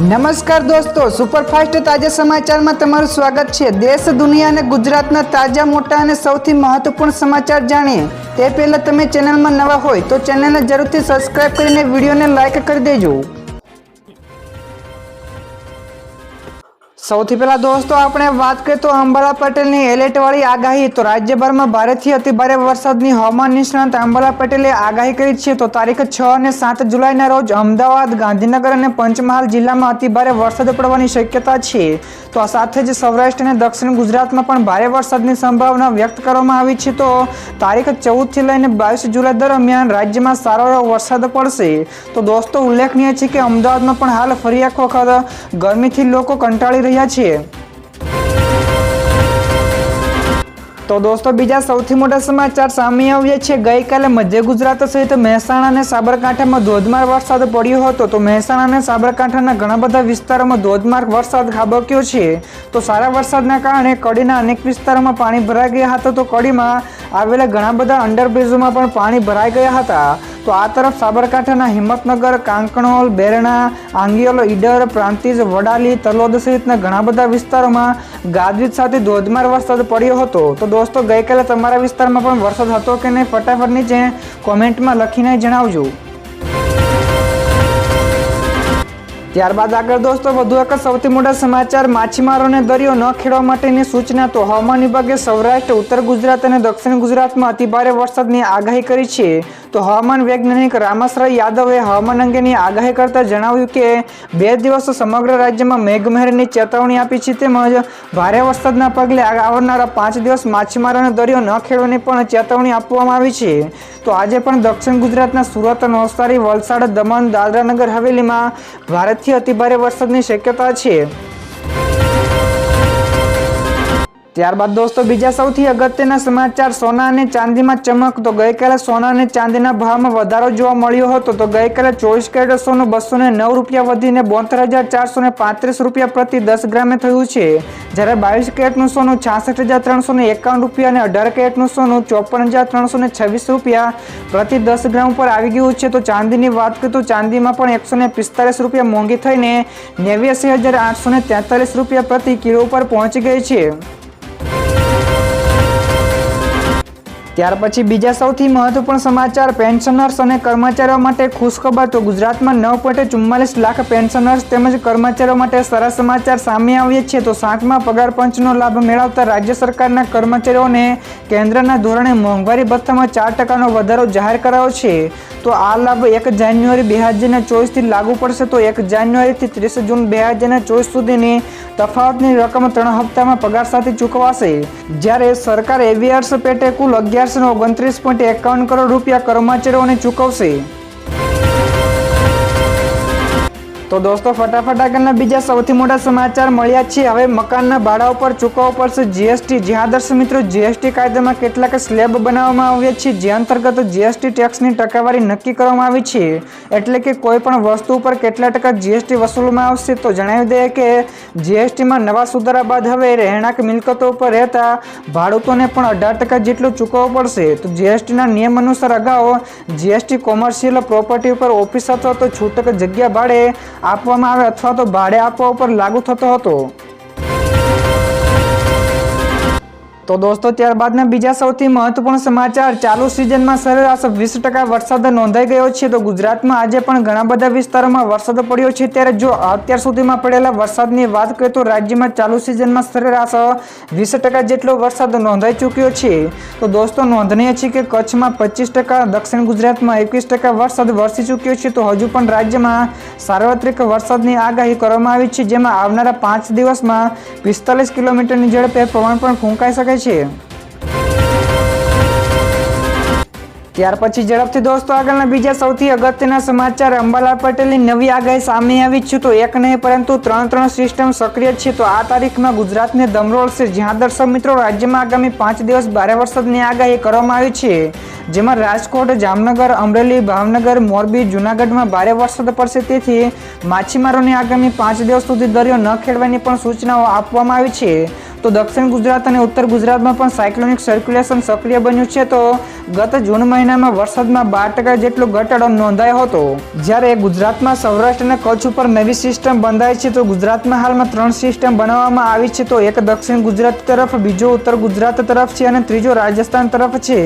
નમસ્કાર દોસ્તો, સુપરફાસ્ટ તાજા સમાચારમાં તમારું સ્વાગત છે। દેશ, દુનિયા અને ગુજરાતના તાજા, મોટા અને સૌથી મહત્વપૂર્ણ સમાચાર જાણીએ તે પહેલા તમે ચેનલમાં નવા હોય તો ચેનલને જરૂરથી સબસ્ક્રાઇબ કરીને વિડીયોને લાઇક કરી દેજો। સૌથી પહેલા દોસ્તો આપણે વાત કરીએ તો અંબાલા પટેલની એલર્ટવાળી આગાહી। તો રાજ્યભરમાં ભારેથી અતિભારે વરસાદની હવામાન નિષ્ણાત અંબાલા પટેલે આગાહી કરી છે। તો તારીખ 6 અને 7 જુલાઈના રોજ અમદાવાદ, ગાંધીનગર અને પંચમહાલ જિલ્લામાં અતિભારે વરસાદ પડવાની શક્યતા છે। તો આ સાથે જ સૌરાષ્ટ્ર અને દક્ષિણ ગુજરાતમાં પણ ભારે વરસાદની સંભાવના વ્યક્ત કરવામાં આવી છે। તો તારીખ 14 થી લઈને 22 જુલાઈ દરમિયાન રાજ્યમાં સારો એવો વરસાદ પડશે। તો દોસ્તો ઉલ્લેખનીય છે કે અમદાવાદમાં પણ હાલ ફરી એક વખત ગરમીથી લોકો કંટાળી રહ્યા છે। તો દોસ્તો બીજા સૌથી મોટા સમાચાર સામે આવ્યા છે। ગઈકાલે મધ્ય ગુજરાત સહિત મહેસાણા અને સાબરકાંઠામાં ધોધમાર વરસાદ પડ્યો હતો। તો મહેસાણા અને સાબરકાંઠાના ઘણા બધા વિસ્તારોમાં ધોધમાર વરસાદ ખાબક્યો છે। તો સારા વરસાદના કારણે કડીના અનેક વિસ્તારોમાં પાણી ભરાઈ ગયા હતા। તો કડીમાં આવેલા ઘણા બધા અંડરબ્રિજોમાં પણ પાણી ભરાઈ ગયા હતા। તો આ તરફ સાબરકાંઠાના હિંમતનગર, કાંકણોલ, બેરણા, આંગિયોલ, ઈડર, પ્રાંતિજ, વડાલી, તલોદ સહિતના ઘણા બધા વિસ્તારોમાં ગાજવીજ સાથે ધોધમાર વરસાદ પડ્યો હતો। તો દોસ્તો ગઈકાલે તમારા વિસ્તારમાં પણ વરસાદ હતો કે નહીં, ફટાફટ નીચે કોમેન્ટમાં લખીને જણાવજો। ત્યારબાદ આગળ દોસ્તો વધુ એક સૌથી મોટા સમાચાર, માછીમારોને દરિયો ન ખેડવા માટેની સૂચના। તો હવામાન વિભાગે સૌરાષ્ટ્ર, ઉત્તર ગુજરાત અને દક્ષિણ ગુજરાતમાં અતિભારે વરસાદની આગાહી કરી છે। તો હવામાન વૈજ્ઞાનિક રામાશ્રય યાદવે હવામાન અંગેની આગાહી કરતા જણાવ્યું કે 2 દિવસ સમગ્ર રાજ્યમાં મેઘમહેરની ચેતવણી આપી છે। તેમજ ભારે વરસાદના પગલે આવનારા 5 દિવસ માછીમારોને દરિયો ન ખેડવાની પણ ચેતવણી આપવામાં આવી છે। તો આજે પણ દક્ષિણ ગુજરાતના સુરત, નવસારી, વલસાડ, દમણ, દાદરા નગર હવેલીમાં ભારેથી અતિભારે વરસાદની શક્યતા છે। ત્યારબાદ દોસ્તો બીજા સૌથી અગત્યના સમાચાર, સોના અને ચાંદીમાં ચમક। તો ગઈકાલે સોના અને ચાંદીના ભાવમાં વધારો જોવા મળ્યો હતો। તો ગઈકાલે 24 કેરેટ સોનું 209 રૂપિયા વધીને 72,435 રૂપિયા પ્રતિ 10 ગ્રામે થયું છે। જ્યારે 22 કેરેટનું સોનું 66,351 રૂપિયા અને 18 કેરેટનું સોનું 54,326 રૂપિયા પ્રતિ 10 ગ્રામ પર આવી ગયું છે। તો ચાંદીની વાત કરીએ તો ચાંદીમાં પણ 145 રૂપિયા મોંઘી થઈને 89,843 રૂપિયા પ્રતિ કિલો પર પહોંચી ગઈ છે। ત્યાર પછી બીજા સૌથી મહત્વપૂર્ણ સમાચાર, પેન્શનર્સ અને કર્મચારીઓ માટે ખુશખબર। તો ગુજરાતમાં 9.44 લાખ પેન્શનર્સ તેમજ કર્મચારીઓ માટે સારા સમાચાર સામે આવ્યા છે। તો 7મા પગાર પંચનો લાભ મેળવતા રાજ્ય સરકારના કર્મચારીઓને કેન્દ્રના ધોરણે મોંઘવારી ભથ્થામાં 4% વધારો જાહેર કરાયો છે। તો આ લાભ 1 જાન્યુઆરી 2024 થી લાગુ પડશે। તો 1 જાન્યુઆરી થી 30 જૂન 2024 સુધીની તફાવતની રકમ 3 હપ્તામાં પગાર સાથે ચૂકવાશે। જ્યારે સરકાર એવિયર્સ પેટે કુલ 1129.51 કરોડ રૂપિયા કર્મચારીઓને ચૂકવશે। તો દોસ્તો ફટાફટ આગળના બીજા સૌથી મોટા સમાચાર મળ્યા છે। હવે મકાનના ભાડા ઉપર ચૂકવવું પડશે જીએસટી। જ્યાં દર્શક મિત્રો જીએસટી કાયદામાં કેટલાક સ્લેબ બનાવવામાં આવ્યા છે, જે અંતર્ગત જીએસટી ટેક્સની ટકાવારી નક્કી કરવામાં આવી છે। એટલે કે કોઈ પણ વસ્તુ ઉપર કેટલા ટકા જીએસટી વસૂલવામાં આવશે। તો જણાવી દઈએ કે જીએસટીમાં નવા સુધારા બાદ હવે રહેણાંક મિલકતો ઉપર રહેતા ભાડૂતોને પણ 18% જેટલું ચૂકવવું પડશે। તો જીએસટીના નિયમ અનુસાર અગાઉ જીએસટી કોમર્શિયલ પ્રોપર્ટી ઉપર ઓફિસ અથવા તો છૂટક જગ્યા ભાડે આપવામાં આવે અથવા તો ભાડે આપવા ઉપર લાગુ થતો હતો। તો દોસ્તો ત્યારબાદના બીજા સૌથી મહત્વપૂર્ણ સમાચાર, ચાલુ સિઝનમાં સરેરાશ 20% વરસાદ નોંધાઈ ગયો છે। તો ગુજરાતમાં આજે પણ ઘણા બધા વિસ્તારોમાં વરસાદ પડ્યો છે। ત્યારે જો અત્યાર સુધીમાં પડેલા વરસાદની વાત કરીએ તો રાજ્યમાં ચાલુ સિઝનમાં સરેરાશ 20% જેટલો વરસાદ નોંધાઈ ચૂક્યો છે। તો દોસ્તો નોંધનીય છે કે કચ્છમાં 25%, દક્ષિણ ગુજરાતમાં 21% વરસાદ વરસી ચૂક્યો છે। તો હજુ પણ રાજ્યમાં સાર્વત્રિક વરસાદની આગાહી કરવામાં આવી છે, જેમાં આવનારા 5 દિવસમાં 45 કિલોમીટરની ઝડપે પવન પણ ફૂંકાઈ શકે છે। ત્યાર પછી ઝડપથી દોસ્તો આગળના બીજા સૌથી અગત્યના સમાચાર, અંબાલા પટેલની નવી આગાહી સામે આવી છે। તો એક નહીં પરંતુ 3 સિસ્ટમ સક્રિય છે। તો આ તારીખમાં ગુજરાતને દમરોળશે, જ્યાં દર્શક મિત્રો રાજ્યમાં આગામી 5 દિવસ ભારે વરસાદની આગાહી કરવામાં આવી છે। જેમાં રાજકોટ, જામનગર, અમરેલી, ભાવનગર, મોરબી, જૂનાગઢમાં ભારે વરસાદ પડશે। તેથી માછીમારોને આગામી 5 દિવસ સુધી દરિયો ન ખેડવાની પણ સૂચનાઓ આપવામાં આવી છે। તો દક્ષિણ ગુજરાત અને ઉત્તર ગુજરાતમાં પણ સાયક્લોનિક સર્ક્યુલેશન સક્રિય બન્યું છે. તો ગત જૂન મહિનામાં વરસાદમાં 12% જેટલો ઘટાડો નોંધાયો હતો. જ્યારે ગુજરાતમાં સૌરાષ્ટ્ર અને કચ્છ ઉપર નવી સિસ્ટમ બંધાઈ છે. તો ગુજરાતમાં હાલમાં 3 સિસ્ટમ બનાવવામાં આવી છે. તો એક દક્ષિણ ગુજરાત તરફ, બીજો ઉત્તર ગુજરાત તરફ છે અને ત્રીજો રાજસ્થાન તરફ છે.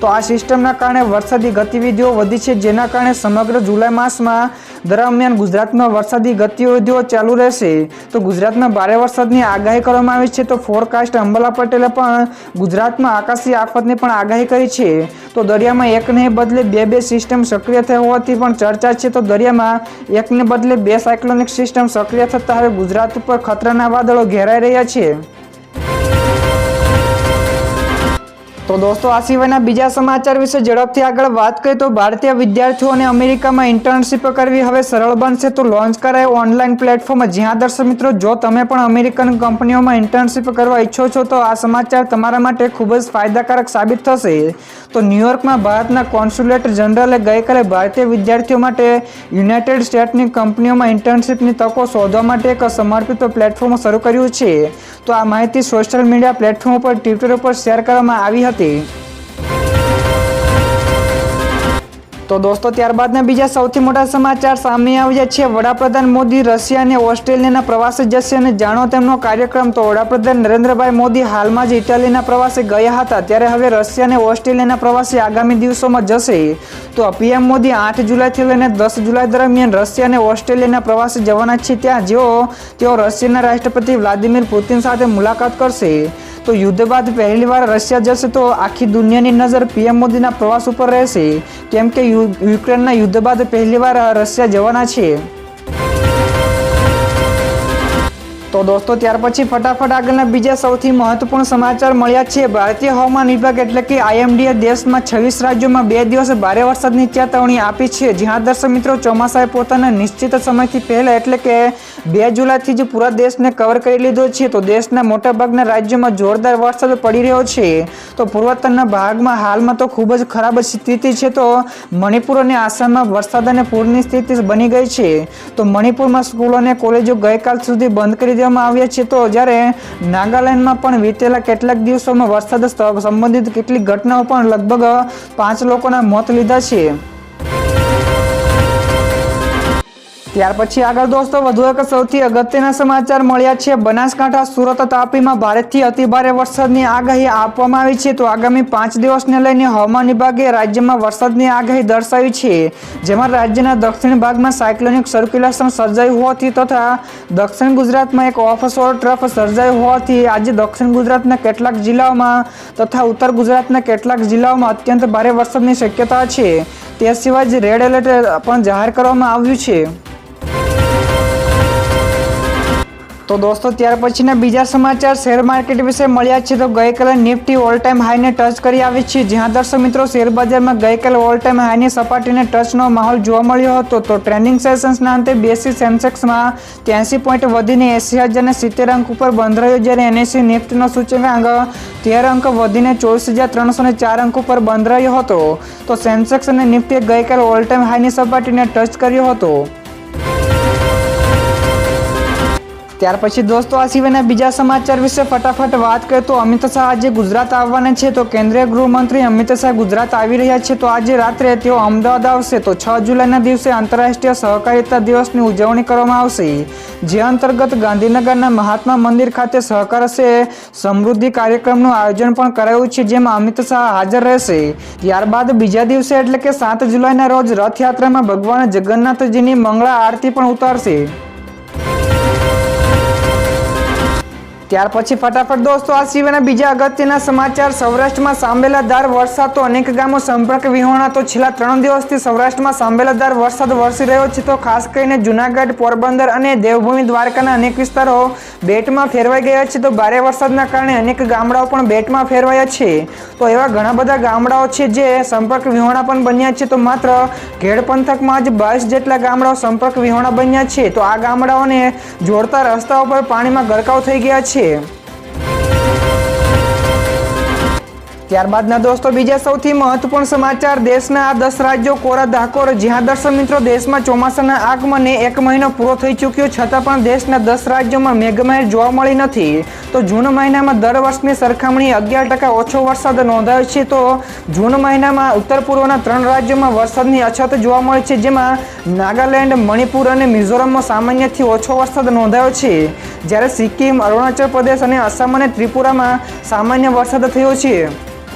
તો આ સિસ્ટમના કારણે વરસાદી ગતિવિધિઓ વધી છે, જેના કારણે સમગ્ર જુલાઈ માસમાં દરમિયાન ગુજરાતમાં વરસાદી ગતિવિધિઓ ચાલુ રહેશે. તો ગુજરાતમાં ભારે વરસાદની આગાહી કરવામાં આવી છે. તો ફોરકાસ્ટ અંબાલા પટેલે પણ ગુજરાતમાં આકાશી આફતની પણ આગાહી કરી છે. તો દરિયામાં એકને બદલે બે સિસ્ટમ સક્રિય થઈ હોવાથી પણ ચર્ચા છે. તો દરિયામાં એકને બદલે 2 સાયક્લોનિક સિસ્ટમ સક્રિય થતા હવે ગુજરાત ઉપર ખતરાના વાદળો ઘેરાઈ રહ્યા છે. તો દોસ્તો, આ સિવાયના બીજા સમાચાર વિશે ઝડપથી આગળ વાત કરીએ તો ભારતીય વિદ્યાર્થીઓને અમેરિકામાં ઇન્ટર્નશીપ કરવી હવે સરળ બનશે. તો લોન્ચ કરાય ઓનલાઈન પ્લેટફોર્મ. જ્યાં દર્શક મિત્રો, જો તમે પણ અમેરિકન કંપનીઓમાં ઇન્ટર્નશીપ કરવા ઈચ્છો છો તો આ સમાચાર તમારા માટે ખૂબ જ ફાયદાકારક સાબિત થશે. તો ન્યુયોર્કમાં ભારતના કોન્સ્યુલેટ જનરલે ગઈકાલે ભારતીય વિદ્યાર્થીઓ માટે યુનાઇટેડ સ્ટેટ્સની કંપનીઓમાં ઇન્ટર્નશીપની તકો શોધવા માટે એક સમર્પિત પ્લેટફોર્મ શરૂ કર્યું છે. તો આ માહિતી સોશિયલ મીડિયા પ્લેટફોર્મ પર ટ્વિટર ઉપર શેર કરવામાં આવી હતી. તો દોસ્તો, ત્યારબાદના બીજા સૌથી મોટા સમાચાર સામે આવ્યા છે. વડાપ્રધાન મોદી રશિયા અને ઓસ્ટ્રેલિયાના પ્રવાસે જશે અને જાણો તેમનો કાર્યક્રમ. તો વડાપ્રધાન નરેન્દ્રભાઈ મોદી હાલમાં જ ઇટાલીના પ્રવાસે ગયા હતા, ત્યારે હવે રશિયા અને ઓસ્ટ્રેલિયાના પ્રવાસે આગામી દિવસોમાં જશે. તો પીએમ મોદી 8 જુલાઈથી લઈને 10 જુલાઈ દરમિયાન રશિયા અને ઓસ્ટ્રેલિયાના પ્રવાસે જવાના છે. ત્યાં તેઓ રશિયાના રાષ્ટ્રપતિ વ્લાદિમીર પુતિન સાથે મુલાકાત કરશે. તો યુદ્ધ બાદ પહેલીવાર રશિયા જશે. તો આખી દુનિયાની નજર પીએમ મોદીના પ્રવાસ ઉપર રહેશે, કેમ કે યુક્રેનના યુદ્ધ બાદ પહેલીવાર રશિયા જવાના છે. તો દોસ્તો, ત્યાર પછી ફટાફટ આગળના બીજા સૌથી મહત્વપૂર્ણ સમાચાર મળ્યા છે. ભારતીય હવામાન વિભાગ એટલે કે IMDએ દેશમાં 26 રાજ્યોમાં 2 દિવસ ભારે વરસાદની ચેતવણી આપી છે. જ્યાં દર્શક મિત્રો, ચોમાસાએ પોતાના નિશ્ચિત સમયથી પહેલા એટલે કે 2 જુલાઈથી જ પૂરા દેશને કવર કરી લીધો છે. તો દેશના મોટાભાગના રાજ્યોમાં જોરદાર વરસાદ પડી રહ્યો છે. તો પૂર્વોત્તરના ભાગમાં હાલમાં તો ખૂબ જ ખરાબ સ્થિતિ છે. તો મણિપુર અને આસામમાં વરસાદ અને પૂરની સ્થિતિ બની ગઈ છે. તો મણિપુરમાં સ્કૂલો અને કોલેજો ગઈકાલ સુધી બંધ કરી આવ્યા છે. તો જ્યારે નાગાલેન્ડમાં પણ વિતેલા કેટલાક દિવસોમાં વરસાદ સંબંધિત કેટલીક ઘટનાઓ પણ લગભગ 5 લોકોના મોત લીધા છે. ત્યાર પછી આગળ દોસ્તો, વધુ એક સૌથી અગત્યના સમાચાર મળ્યા છે. બનાસકાંઠા, સુરત, તાપીમાં ભારેથી અતિભારે વરસાદની આગાહી આપવામાં આવી છે. તો આગામી 5 દિવસને લઈને હવામાન વિભાગે રાજ્યમાં વરસાદની આગાહી દર્શાવી છે. જેમાં રાજ્યના દક્ષિણ ભાગમાં સાયક્લોનિક સર્ક્યુલેશન સર્જાયું હોવાથી તથા દક્ષિણ ગુજરાતમાં એક ઓફશોર ટ્રફ સર્જાયું હોવાથી આજે દક્ષિણ ગુજરાતના કેટલાક જિલ્લાઓમાં તથા ઉત્તર ગુજરાતના કેટલાક જિલ્લાઓમાં અત્યંત ભારે વરસાદની શક્યતા છે. તે સિવાય જ રેડ એલર્ટ પણ જાહેર કરવામાં આવ્યું છે. તો દોસ્તો, ત્યાર પછીના બીજા સમાચાર શેર માર્કેટ વિશે મળ્યા છે. તો ગઈકાલે નિફ્ટી ઓલ ટાઈમ હાઈને ટચ કરી આવી છે. જ્યાં દર્શક મિત્રો, શેર બજારમાં ગઈકાલે ઓલ ટાઈમ હાઈની સપાટીને ટચનો માહોલ જોવા મળ્યો હતો. તો ટ્રેન્ડિંગ સેશન્સના અંતે બેસી સેન્સેક્સમાં 83 પોઈન્ટ વધીને 80,070 અંક ઉપર બંધ રહ્યો, જ્યારે NSE નિફ્ટીનો સૂચકાંક 13 અંક વધીને 24,304 અંક ઉપર બંધ રહ્યો હતો. તો સેન્સેક્સ અને નિફ્ટીએ ગઈકાલે ઓલ ટાઈમ હાઈની સપાટીને ટચ કર્યો હતો. ત્યાર પછી દોસ્તો, આ સિવાયના બીજા સમાચાર વિશે ફટાફટ વાત કરીએ તો અમિત શાહ આજે ગુજરાત આવવાના છે. તો કેન્દ્રીય ગૃહમંત્રી અમિત શાહ ગુજરાત આવી રહ્યા છે. તો આજે રાત્રે તેઓ અમદાવાદ આવશે. તો 6 જુલાઈના દિવસે આંતરરાષ્ટ્રીય સહકારિતા દિવસની ઉજવણી કરવામાં આવશે, જે અંતર્ગત ગાંધીનગરના મહાત્મા મંદિર ખાતે સહકાર સે સમૃદ્ધિ કાર્યક્રમનું આયોજન પણ કરાયું છે, જેમાં અમિત શાહ હાજર રહેશે. ત્યારબાદ બીજા દિવસે એટલે કે 7 જુલાઈના રોજ રથયાત્રામાં ભગવાન જગન્નાથજીની મંગળા આરતી પણ ઉતારશે. ત્યાર પછી ફટાફટ દોસ્તો, આ સિવાયના બીજા અગત્યના સમાચાર. સૌરાષ્ટ્રમાં સાંબેલાધાર વરસાદ. તો અનેક ગામો સંપર્ક વિહોણા. તો છેલ્લા 3 દિવસથી સૌરાષ્ટ્રમાં સાંબેલાધાર વરસાદ વરસી રહ્યો છે. તો ખાસ કરીને જુનાગઢ, પોરબંદર અને દેવભૂમિ દ્વારકાના અનેક વિસ્તારો બેટમાં ફેરવાઈ ગયા છે. તો ભારે વરસાદના કારણે અનેક ગામડાઓ પણ બેટમાં ફેરવાયા છે. તો એવા ઘણા બધા ગામડાઓ છે જે સંપર્ક વિહોણા પણ બન્યા છે. તો માત્ર ઘેડ પંથકમાં જ 22 જેટલા ગામડાઓ સંપર્ક વિહોણા બન્યા છે. તો આ ગામડાઓને જોડતા રસ્તાઓ પર પાણીમાં ગરકાવ થઈ ગયા છે. ત્યારબાદના દોસ્તો બીજા સૌથી મહત્વપૂર્ણ સમાચાર, દેશના આ 10 રાજ્યો કોરા ધાકોર. જ્યાં દર્શક મિત્રો દેશમાં ચોમાસાના આગમને 1 મહિનો પૂરો થઈ ચૂક્યો છતાં પણ દેશના 10 રાજ્યોમાં મેઘમહેર જોવા મળી નથી. તો જૂન મહિનામાં દર વર્ષની સરખામણીએ 11% ઓછો વરસાદ નોંધાયો છે. તો જૂન મહિનામાં ઉત્તર પૂર્વના 3 રાજ્યોમાં વરસાદની અછત જોવા મળી છે, જેમાં નાગાલેન્ડ, મણિપુર અને મિઝોરમમાં સામાન્યથી ઓછો વરસાદ નોંધાયો છે, જ્યારે સિક્કિમ, અરુણાચલ પ્રદેશ અને આસામ અને ત્રિપુરામાં સામાન્ય વરસાદ થયો છે.